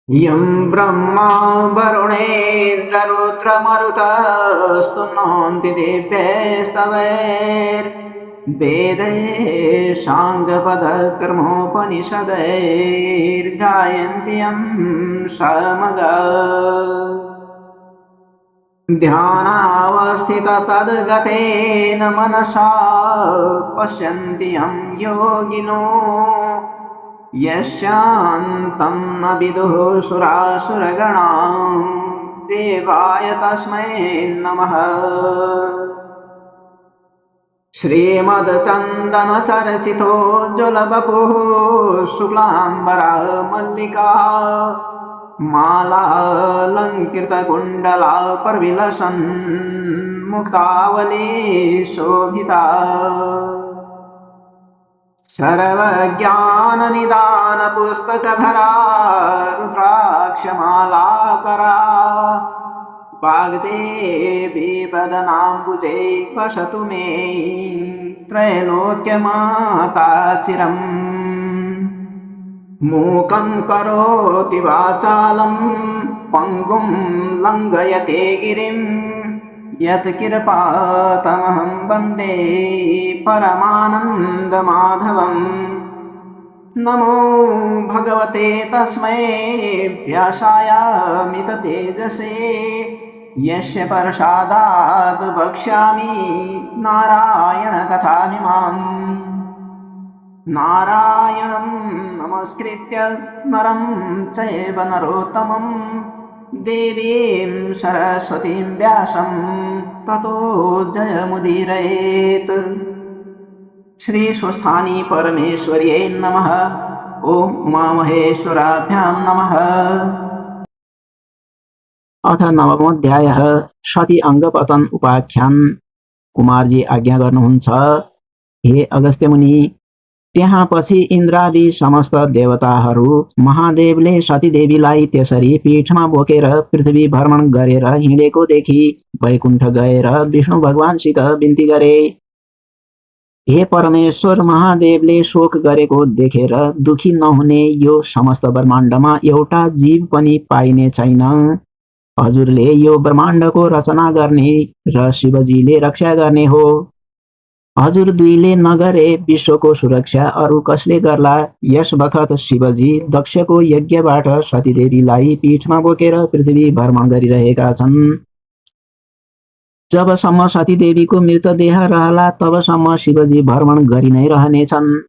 यं ब्रह्मा वरुणेन्द्ररुद्रमरुतः स्तुनोन्ति दिव्यैस्तवैर्वेदैः साङ्गपदक्रमोपनिषदैर्गायन्ति यं सामगा ध्यानावस्थिततद्गतेन मनसा पश्यन्ति यं योगिनो यस्यान्तं न विदुः सुरासुरगणा देवाय तस्मै नमः। श्रीमद्चन्दनचर्चितोज्ज्वलवपुः शुक्लाम्बरा मल्लिका मालालङ्कृतकुण्डला प्रविलसन् मुक्तावली शोभिता सर्वज्ञाननिदानपुस्तकधरा रुद्राक्षमालाकरा वाग्देवी वदनाम्बुजे वसतु मे त्रैलोक्यमाता चिरम्। मूकं करोति वाचालं पङ्गुं लङ्घयते गिरिं यत्कृपातमहं वन्दे परमानन्दमाधवम्। नमो भगवते तस्मै व्यासायामिततेजसे यस्य प्रसादात् वक्ष्यामि नारायणकथामिमाम्। नारायणं नमस्कृत्य नरं चैव नरोत्तमं देवीं सरस्वतीं व्यासं ततो जयमुदीरयेत्। श्री स्वस्थानी परमेश्वर्यै नमः। ओम उमामहेश्वराभ्यां नमः। अथ नवमोऽध्यायः सती अङ्गपतन उपाख्यान। कुमारजी आज्ञा गर्नुहुन्छ, हे अगस्त्य मुनि, त्यहाँ पछि इन्द्रादि समस्त देवताहरू महादेवले सतीदेवीलाई त्यसरी पीठमा बोकेर पृथ्वी भ्रमण गरेर हिँडेको देखि वैकुण्ठ गएर विष्णु भगवानसित बिन्ती गरे। हे परमेश्वर, महादेवले शोक गरेको देखेर दुखी नहुने यो समस्त ब्रह्माण्डमा एउटा जीव पनि पाइने छैन। हजुरले यो ब्रह्माण्डको रचना गर्ने र शिवजीले रक्षा गर्ने हो। हजुर दुईले नगरे विश्वको सुरक्षा अरू कसले गर्ला? यस बखत शिवजी दक्षको यज्ञबाट सतीदेवीलाई पीठमा बोकेर पृथ्वी भ्रमण गरिरहेका छन्। जबसम्म सतीदेवीको मृतदेह रहला तबसम्म शिवजी भ्रमण गरि नै रहनेछन्।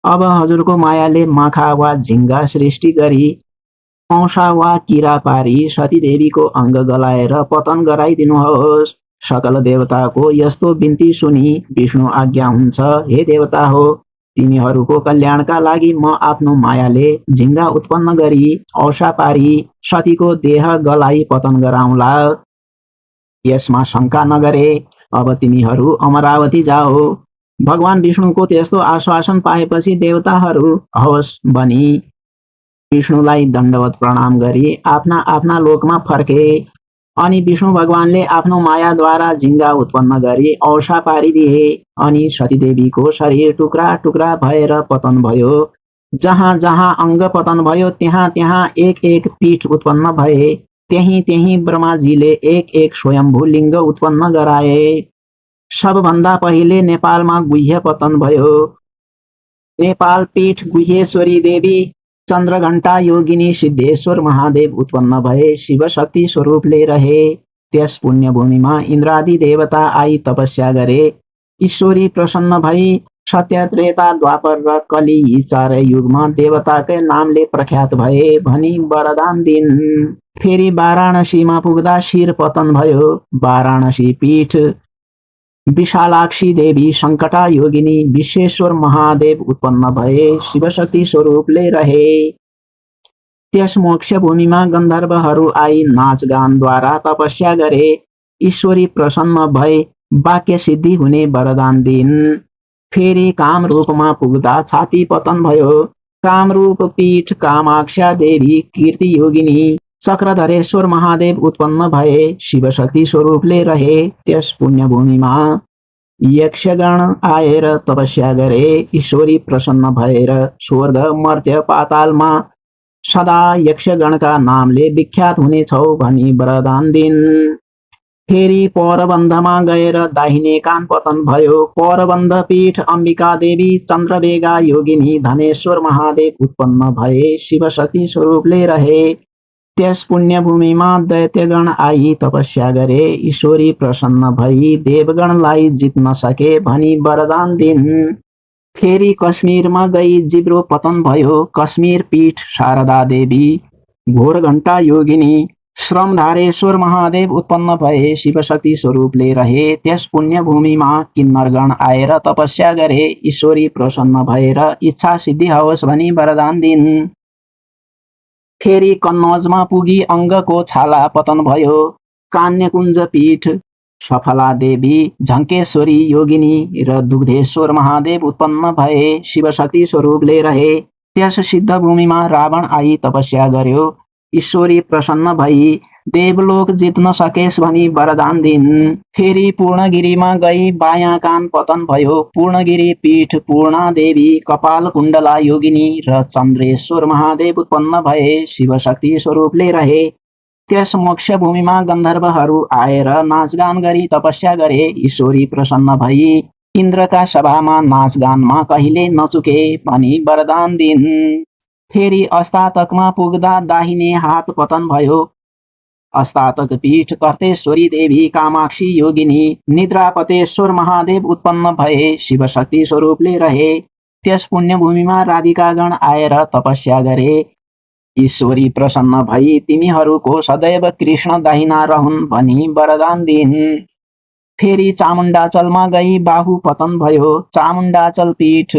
अब हजुरको मायाले माखा वा झिङ्गा सृष्टि गरी औषा वा किरा पारी सतीदेवीको अङ्ग गलाएर पतन गराइदिनुहोस्। सकल देवताको यस्तो बिन्ती सुनि विष्णु आज्ञा हुन्छ, हे देवता हो, तिमीहरूको कल्याणका लागि म आफ्नो मायाले झिङ्गा उत्पन्न गरी औषा पारी सतीको देह गलाई पतन गराउँला। यसमा शङ्का नगरे, अब तिमीहरू अमरावती जाओ। भगवान विष्णुको त्यस्तो आश्वासन पाएपछि देवताहरू हवस बनी विष्णुलाई दण्डवत प्रणाम गरी आफ्ना आफ्ना लोकमा फर्के। अनि विष्णु भगवानले आफ्नो मायाद्वारा झिङ्गा उत्पन्न गरी औषा पारिदिए। अनि सतीदेवीको शरीर टुक्रा टुक्रा भएर पतन भयो। जहाँ जहाँ अङ्ग पतन भयो त्यहाँ त्यहाँ एक एक पीठ उत्पन्न भए। त्यही त्यही ब्रह्माजीले एक एक स्वयम्भू लिङ्ग उत्पन्न गराए। सबभन्दा पहिले नेपालमा गुह्य पतन भयो। नेपाल पीठ गुह्येश्वरी देवी, चन्द्रघण्टा योगिनी सिद्धेश्वर महादेव उत्पन्न भए शिवशक्ति स्वरूपले रहे। त्यस पुण्यभूमिमा इन्द्रादि देवता आई तपस्या गरे। ईश्वरी प्रसन्न भई सत्य, त्रेता, द्वापर र कली यी चारै युगमा देवताकै नामले प्रख्यात भए भनी वरदान दिन। फेरि वाराणसीमा पुग्दा शिर पतन भयो। वाराणसी पीठ विशालाक्षी देवी, सङ्कटा योगिनी, विश्वेश्वर महादेव उत्पन्न भए शिवशक्ति स्वरूपले रहे। त्यस मोक्ष भूमिमा गन्धर्वहरू आई नाचगानद्वारा तपस्या गरे। ईश्वरी प्रसन्न भए वाक्य सिद्धि हुने वरदान दिन। फेरि कामरूपमा पुग्दा छाती पतन भयो। कामरूप पीठ कामाक्षा देवी, कीर्ति योगिनी, चक्रधरेश्वर महादेव उत्पन्न भए शिवशक्ति स्वरूपले रहे। त्यस पुण्यभूमिमा यक्षगण आएर तपस्या गरे। ईश्वरी प्रसन्न भएर स्वर्ग, मर्त्य, पातालमा सदा यक्षगणका नामले विख्यात हुनेछौ भनी वरदान दिन। फेरि परबन्धमा गएर दाहिने कान पतन भयो। परबन्ध पीठ अम्बिका देवी चन्द्रबेगा योगिनी धनेश्वर महादेव उत्पन्न भए शिवशक्ति स्वरूपले रहे। त्यस पुण्यभूमिमा दैत्यगण आई तपस्या गरे। ईश्वरी प्रसन्न भई देवगणलाई जित्न सके भनी वरदान दिन। फेरि कश्मीरमा गई जिब्रो पतन भयो। कश्मीर पीठ शारदा देवी घोरघण्टा योगिनी श्रमधारेश्वर महादेव उत्पन्न भए शिवशक्ति स्वरूपले रहे। त्यस पुण्यभूमिमा किन्नरगण आएर तपस्या गरे। ईश्वरी प्रसन्न भएर इच्छा सिद्धि होस् भनी वरदान दिन। फेरि कन्नौजमा पुगी अङ्गको छाला पतन भयो। कान्यकुञ्ज पीठ सफला देवी झङ्केश्वरी योगिनी र दुग्धेश्वर महादेव उत्पन्न भए शिवशक्ति स्वरूपले रहे। त्यस सिद्ध भूमिमा रावण आई तपस्या गर्यो। ईश्वरी प्रसन्न भई देवलोक जित्न सकेस् भनी वरदान दिन। फेरि पूर्णगिरीमा गई बायाँ कान पतन भयो। पूर्णगिरी पीठ पूर्णा देवी कपाल कुण्डला योगिनी र चन्द्रेश्वर महादेव उत्पन्न भए शिवशक्ति स्वरूपले रहे। त्यस मोक्ष भूमिमा गन्धर्वहरू आएर नाचगान गरी तपस्या गरे। ईश्वरी प्रसन्न भई इन्द्रका सभामा नाचगानमा कहिले नचुके भनी वरदान दिन। फेरि अस्तातकमा पुग्दा दाहिने हात पतन भयो। अस्तातक पीठ कर्तेश्वरी देवी कामाक्षी योगिनी निद्रापतेश्वर महादेव उत्पन्न भए शिवशक्ति स्वरूपले रहे। त्यस पुण्यभूमिमा राधिकागण आएर तपस्या गरे। ईश्वरी प्रसन्न भई तिमीहरूको सदैव कृष्ण दाहिना रहन् भनी वरदान दिन। फेरि चामुण्डाचलमा गई बाहु पतन भयो। चामुण्डाचल पीठ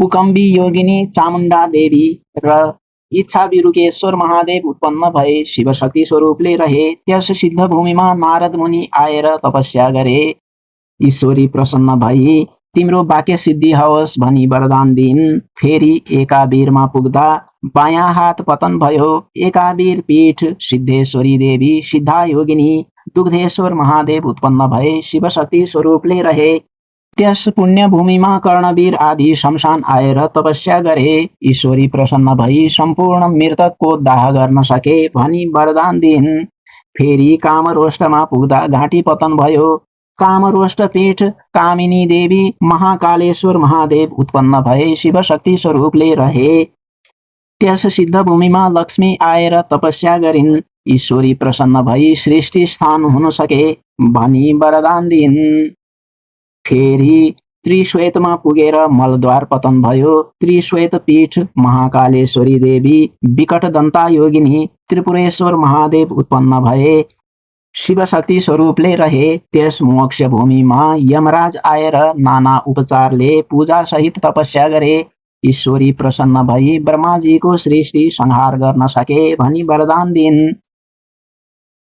कुकम्बी योगिनी चामुण्डा देवी र इच्छा विरुकेश्वर महादेव उत्पन्न भए शिवशक्ति स्वरूपले रहे। त्यस सिद्ध भूमिमा नारद मुनि आएर तपस्या गरे। ईश्वरी प्रसन्न भई तिम्रो वाक्य सिद्धि होस् भनी वरदान दिन। फेरि एकाबीरमा पुग्दा बायाँ हात पतन भयो। एकाबीर पीठ सिद्धेश्वरी देवी सिद्धा योगिनी दुग्धेश्वर महादेव उत्पन्न भए शिवशक्ति स्वरूपले रहे। त्यस पुण्यभूमिमा कर्णवीर आदि शमशान आएर तपस्या गरे। ईश्वरी प्रसन्न भई सम्पूर्ण मृतकको दाह गर्न सके भनी वरदान दिन। फेरि कामरोष्टमा पुग्दा घाँटी पतन भयो। कामरोष्ट पीठ कामिनी देवी महाकालेश्वर महादेव उत्पन्न भए शिवशक्ति स्वरूपले रहे। त्यस सिद्ध भूमिमा लक्ष्मी आएर तपस्या गरिन्। ईश्वरी प्रसन्न भई सृष्टि स्थान हुन सके भनी वरदान दिन। फेरि त्रिश्वेतमा पुगेर मलद्वार पतन भयो। त्रिश्वेत पीठ महाकालेश्वरी देवी विकटदन्ता योगिनी त्रिपुरेश्वर महादेव उत्पन्न भए शिवशक्ति स्वरूपले रहे। त्यस मोक्ष भूमिमा यमराज आएर नाना उपचारले पूजा सहित तपस्या गरे। ईश्वरी प्रसन्न भई ब्रह्माजीको सृष्टि संहार गर्न सके भनी वरदान दिन।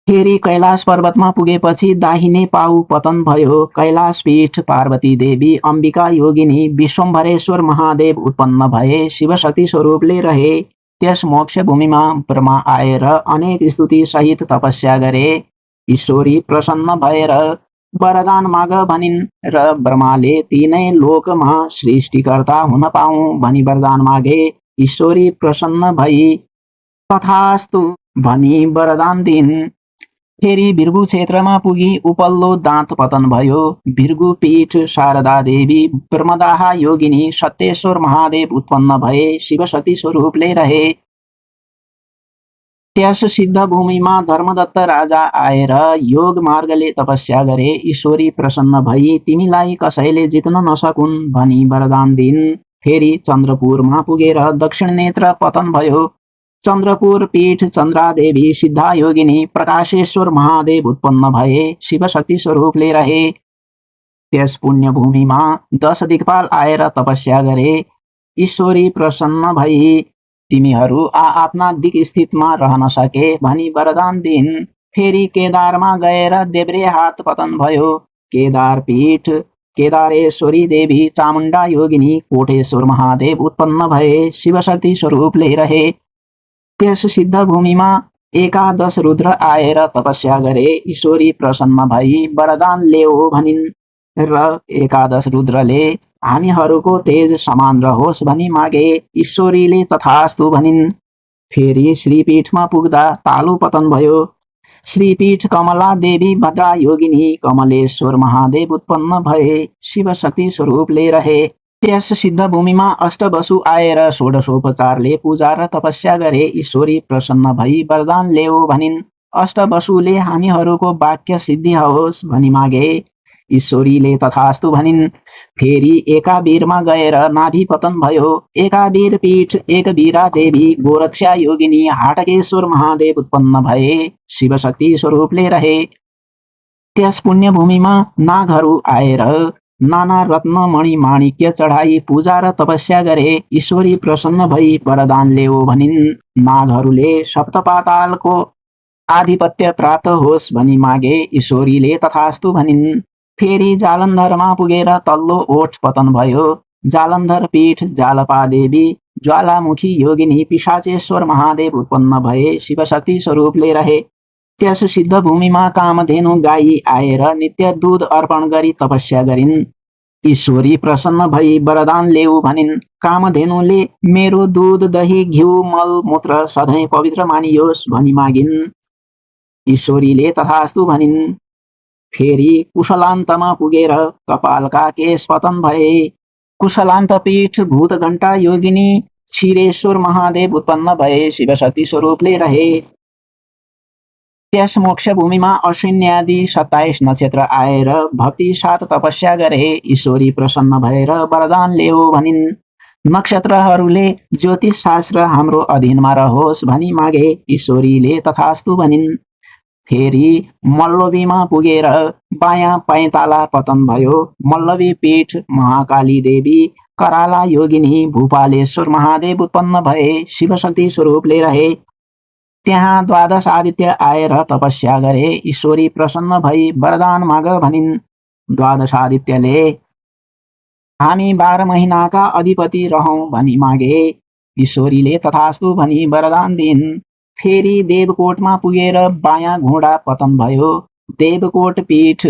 फेरि कैलाश पर्वतमा पुगेपछि दाहिने पाउ पतन भयो। कैलाश पीठ पार्वती देवी अम्बिका योगिनी विश्वम्भरेश्वर महादेव उत्पन्न भए शिवशक्ति स्वरूपले रहे। त्यस मोक्ष भूमिमा ब्रह्मा आएर अनेक स्तुति सहित तपस्या गरे। ईश्वरी प्रसन्न भएर वरदान माग भनिन् र ब्रह्माले तीनै लोकमा सृष्टिकर्ता हुन पाऊँ भनी वरदान मागे। ईश्वरी प्रसन्न भई तथास्तु भनी वरदान दिन। फेरि भृगु क्षेत्रमा पुगी उपल्लो दाँत पतन भयो। भृगु पीठ शारदा देवी ब्रह्मदाहा योगिनी सत्येश्वर महादेव उत्पन्न भए शिवशक्ति स्वरूपले रहे। त्यस सिद्ध भूमिमा धर्मदत्त राजा आएर योग मार्गले तपस्या गरे। ईश्वरी प्रसन्न भई तिमीलाई कसैले जित्न नसकुन् भनी वरदान दिन। फेरि चन्द्रपुरमा पुगेर दक्षिण नेत्र पतन भयो। चन्द्रपुर पीठ चन्द्रादेवी सिद्धा योगिनी प्रकाशेश्वर महादेव उत्पन्न भए शिवशक्ति स्वरूपले रहे। त्यस पुण्यभूमिमा 10 दिक्पाल आएर तपस्या गरे। ईश्वरी प्रसन्न भई तिमीहरू आफ्ना दिक स्थितमा रहन सके भनी वरदान दिन। फेरि केदारमा गएर देब्रे हात पतन भयो। केदार पीठ केदारेश्वरी देवी चामुण्डा योगिनी कोटेश्वर महादेव उत्पन्न भए शिवशक्ति स्वरूपले रहे। त्यस सिद्ध भूमिमा 11 रुद्र आएर तपस्या गरे। ईश्वरी प्रसन्न भई वरदान लेऊ भनिन् र 11 रुद्रले हामीहरूको तेज समान रहोस् भनी मागे। ईश्वरीले तथास्तु भनिन्। फेरि श्रीपीठमा पुग्दा तालु पतन भयो। श्रीपीठ कमला देवी भद्रा योगिनी कमलेश्वर महादेव उत्पन्न भए, शिव शक्ति स्वरूपले रहे। त्यस सिद्ध भूमिमा अष्टवसु आएर षोडशोपचारले पूजा र तपस्या गरे। ईश्वरी प्रसन्न भई वरदान ल्याऊ भनिन्। अष्टवसुले हामीहरूको वाक्य सिद्धि होस् भनी मागे। ईश्वरीले तथास्तु भनिन्। फेरि एकावीरमा गएर नाभि पतन भयो। एकावीर पीठ एकवीरा देवी गोरक्षा योगिनी हाटकेश्वर महादेव उत्पन्न भए, शिवशक्ति स्वरूपले रहे। त्यस पुण्यभूमिमा नागहरू आएर नाना रत्न मणि माणिक्य चढाई पूजा र तपस्या गरे। ईश्वरी प्रसन्न भई वरदान ल्याऊ भनिन्। नागहरूले सप्तपातालको आधिपत्य प्राप्त होस् भनी मागे। ईश्वरीले तथास्तु भनिन्। फेरि जालन्धरमा पुगेर तल्लो ओठ पतन भयो। जालन्धर पीठ जालपा देवी ज्वालामुखी योगिनी पिशाचेश्वर महादेव उत्पन्न भए, शिवशक्ति स्वरूपले रहे। त्यस सिद्ध भूमिमा कामधेनु गाई आएर नित्य दूध अर्पण गरी तपस्या गरिन्। ईश्वरी प्रसन्न भई वरदान ल्याऊ भनिन्। कामधेनुले मेरो दूध दही घिउ मल मूत्र सधैँ पवित्र मानियोस् भनी मागिन्। ईश्वरीले तथास्तु भनिन्। फेरि कुशलान्तमा पुगेर कपालका केश पतन भए। कुशलान्त पीठ भूतघण्टा योगिनी क्षीरेश्वर महादेव उत्पन्न भए, शिवशक्ति स्वरूपले रहे। त्यस मोक्ष भूमिमा अश्विन्यादि 27 नक्षत्र आएर भक्ति साथ तपस्या गरे। ईश्वरी प्रसन्न भएर वरदान ल्याऊ भनिन्। नक्षत्रहरूले ज्योतिष शास्त्र हाम्रो अधीनमा रहोस् भनी मागे। ईश्वरीले तथास्तु भनिन्। फेरि मल्लवीमा पुगेर बायाँ पैताला पतन भयो। मल्लवी पीठ महाकाली देवी कराला योगिनी भूपालेश्वर महादेव उत्पन्न भए, शिवशक्ति स्वरूपले रहे। त्यहाँ 12 आदित्य आएर तपस्या गरे। ईश्वरी प्रसन्न भई वरदान माग भनिन्। 12 आदित्यले हामी 12 महिनाका अधिपति रहौं भनी मागे। ईश्वरीले तथास्तु भनी वरदान दिन्। फेरि देवकोटमा पुगेर बायाँ घुँडा पतन भयो। देवकोट पीठ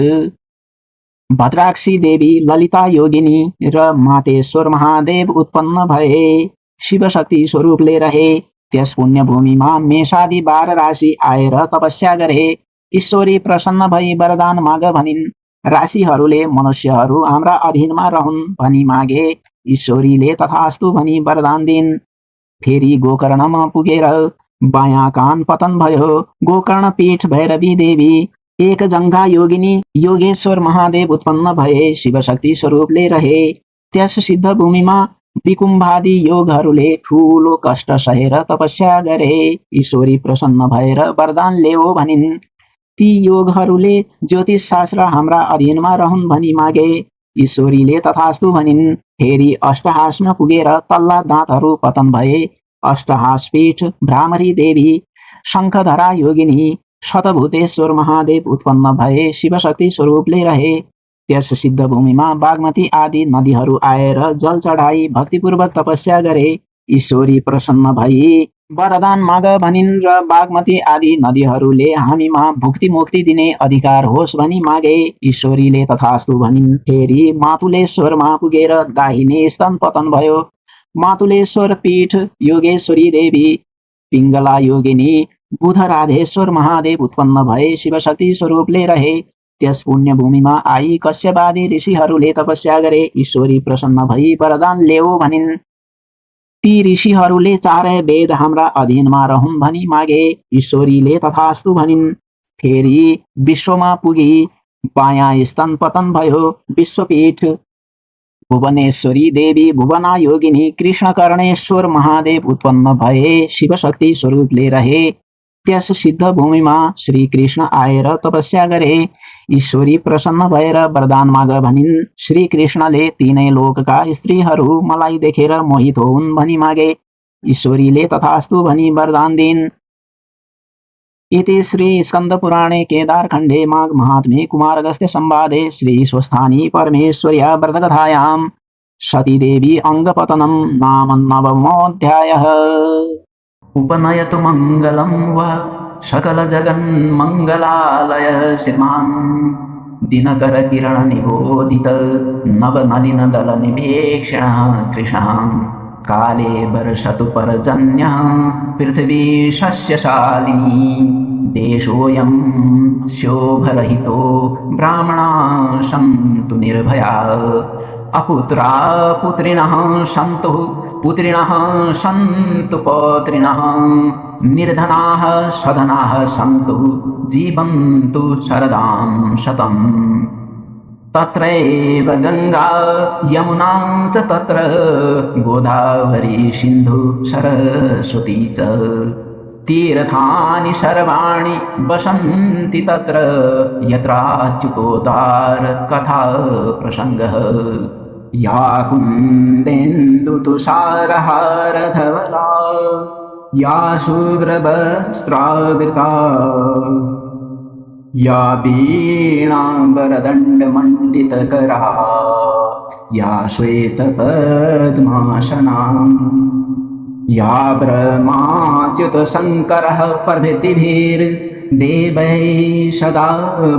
भद्राक्षी देवी ललिता योगिनी र मातेश्वर महादेव उत्पन्न भए, शिवशक्ति स्वरूपले रहे। त्यस पुण्यभूमिमा मेषादि 12 राशि आएर तपस्या गरे। ईश्वरी प्रसन्न भई वरदान माग भनिन्। राशिहरूले मनुष्यहरू हाम्रा अधीनमा रहन् भनी मागे। ईश्वरीले तथास्तु भनी वरदान दिन्। फेरि गोकर्णमा पुगेर बायाँ कान पतन भयो। गोकर्ण पीठ भैरवी देवी एक जङ्घा योगिनी योगेश्वर महादेव उत्पन्न भए, शिवशक्ति स्वरूपले रहे। त्यस सिद्ध भूमिमा विकुम्भादि योगहरूले ठूलो कष्ट सहेर तपस्या गरे। ईश्वरी प्रसन्न भएर वरदान ल्याऊ भनिन्। ती योगहरूले ज्योतिष शास्त्र हाम्रा अधीनमा रहन् भनी मागे। ईश्वरीले तथास्तु भनिन्। फेरि अष्टहासमा पुगेर तल्ला दाँतहरू पतन भए। अष्टहास पीठ भ्रामरी देवी शङ्खधरा योगिनी शतभूतेश्वर महादेव उत्पन्न भए, शिवशक्ति स्वरूपले रहे। त्यस सिद्ध भूमिमा बागमती आदि नदीहरू आएर जल चढाई भक्तिपूर्वक तपस्या गरे। ईश्वरी प्रसन्न भई वरदान माग भनिन् र बागमती आदि नदीहरूले हामीमा भुक्ति मुक्ति दिने अधिकार होस् भनी मागे। ईश्वरीले तथास्तु भनिन्। फेरि मातुलेश्वरमा पुगेर दाहिने स्तन पतन भयो। मातुलेश्वर पीठ योगेश्वरी देवी पिङ्गला योगिनी बुधराधेश्वर महादेव उत्पन्न भए, शिवशक्ति स्वरूपले रहे। त्यस पुण्यभूमिमा आई कश्यपादि ऋषिहरूले तपस्या गरे। ईश्वरी प्रसन्न भई वरदान ल्याऊ भनिन्। ती ऋषिहरूले 4 वेद हाम्रा अधीनमा रहन् भनी मागे। ईश्वरीले तथास्तु भनिन्। फेरि विश्वमा पुगी बायाँ स्तन पतन भयो। विश्वपीठ भुवनेश्वरी देवी भुवना योगिनी कृष्णकर्णेश्वर महादेव उत्पन्न भए, शिवशक्ति स्वरूपले रहे। त्यस सिद्ध भूमिमा श्री कृष्ण आएर तपस्या गरे। ईश्वरी प्रसन्न भएर वरदान माग भनिन्। श्री कृष्णले तीनै लोकका स्त्रीहरू मलाई देखेर मोहित हुन् भनी मागे। ईश्वरीले तथास्तु भनी वरदान दिन्। इति श्री स्कंद पुराणे केदारखण्डे माघ महात्म्ये कुमारगस्त्य संवादे श्री स्वस्थानी परमेश्वर्या व्रतकथायां सतीदेवी अंगपतनं नाम 9मोऽध्यायः। उपनयतु मंगलं वा सकल जगन्मंगलालय श्रीमान् दिनकर किरण निबोधित नव नलिन दल निभेक्षण कृष्ण काले वर्षतु पर्जन्यः पृथिवी शस्यशालिनी देशोऽयं शोभरहितो ब्राह्मणाः सन्तु निर्भयाः अपुत्रा पुत्रिणः सन्तु पुत्रिणः सन्तु पौत्रिणः निर्धनाः सधनाः सन्तु जीवन्तु शरदां शतम् तत्रैव गंगा यमुना च तत्र गोदावरी सिन्धु सरस्वती च तीर्थानि सर्वाणि वसन्ति तत्र यत्राच्युतोद्धार कथा प्रसङ्गः या कुन्देन्दुतुषारहारधवला या शुभ्रवस्त्रावृता या वीणाम्बरदण्डमण्डितकरा या श्वेतपद्मासना या ब्रह्माच्युतशङ्करः प्रभृतिभिर्देवैः सदा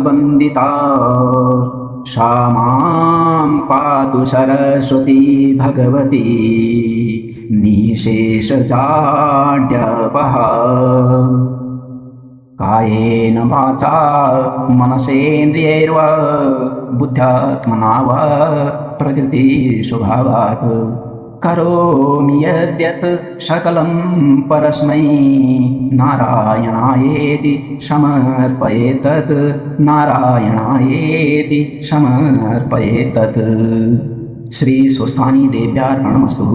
वन्दिता सा मां पातु सरस्वती भगवती निःशेषजाड्यपः कायेन वाचा मनसेन्द्रियैर्वा बुद्ध्यात्मना वा प्रकृतिस्वभावात् करोमि यद्यत् सकलं परस्मै नारायणायेति समर्पयेतत् नारायणायेति समर्पयेतत्। श्री स्वस्थानी देव्यार्पणमस्तु।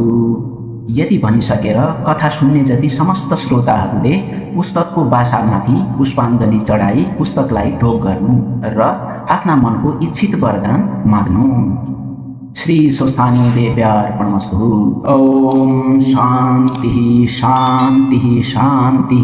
यति भनिसकेर कथा सुन्ने जति समस्त श्रोताहरूले पुस्तकको बासामाथि पुष्पाञ्जली चढाई पुस्तकलाई ढोक गर्नु र आफ्ना मनको इच्छित वरदान माग्नु। श्री स्वस्थानी देव्यार्पणमस्तु। ओम शान्ति शान्ति शान्ति।